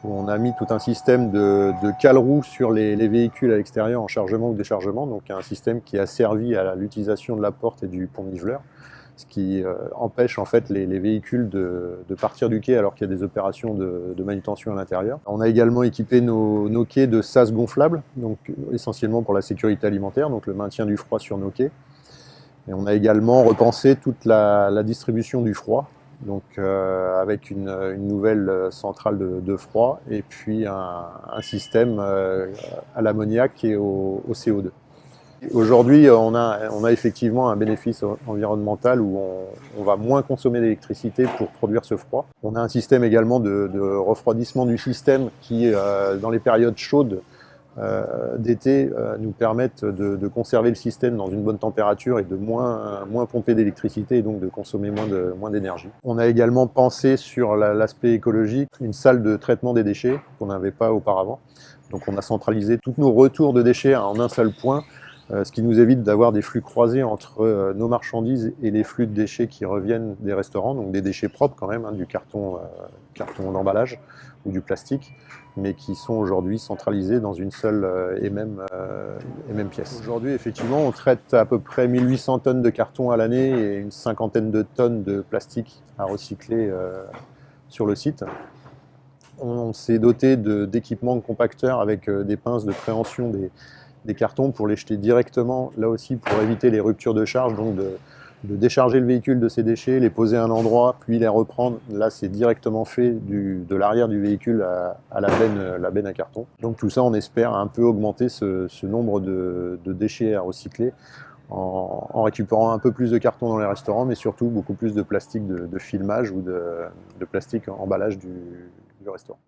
où on a mis tout un système de cale-roue sur les véhicules à l'extérieur en chargement ou déchargement, donc un système qui a servi à l'utilisation de la porte et du pont niveleur, ce qui empêche en fait les véhicules de partir du quai alors qu'il y a des opérations de manutention à l'intérieur. On a également équipé nos quais de sas gonflables, donc essentiellement pour la sécurité alimentaire, donc le maintien du froid sur nos quais. Et on a également repensé toute la distribution du froid, donc avec une nouvelle centrale de froid et puis un système à l'ammoniac et au CO2. Aujourd'hui, on a effectivement un bénéfice environnemental où on va moins consommer d'électricité pour produire ce froid. On a un système également de refroidissement du système qui, dans les périodes chaudes d'été, nous permettent de conserver le système dans une bonne température et de moins pomper d'électricité et donc de consommer moins d'énergie. On a également pensé sur l'aspect écologique, une salle de traitement des déchets qu'on n'avait pas auparavant. Donc on a centralisé tous nos retours de déchets en un seul point, ce qui nous évite d'avoir des flux croisés entre nos marchandises et les flux de déchets qui reviennent des restaurants, donc des déchets propres quand même, hein, du carton d'emballage ou du plastique, mais qui sont aujourd'hui centralisés dans une seule et même pièce. Aujourd'hui, effectivement, on traite à peu près 1800 tonnes de carton à l'année et une cinquantaine de tonnes de plastique à recycler sur le site. On s'est doté d'équipements de compacteurs avec des pinces de préhension des cartons pour les jeter directement, là aussi pour éviter les ruptures de charge, donc de décharger le véhicule de ses déchets, les poser à un endroit, puis les reprendre. Là, c'est directement fait de l'arrière du véhicule à la benne à carton. Donc tout ça, on espère un peu augmenter ce nombre de déchets à recycler en récupérant un peu plus de carton dans les restaurants, mais surtout beaucoup plus de plastique de filmage ou de plastique emballage du restaurant.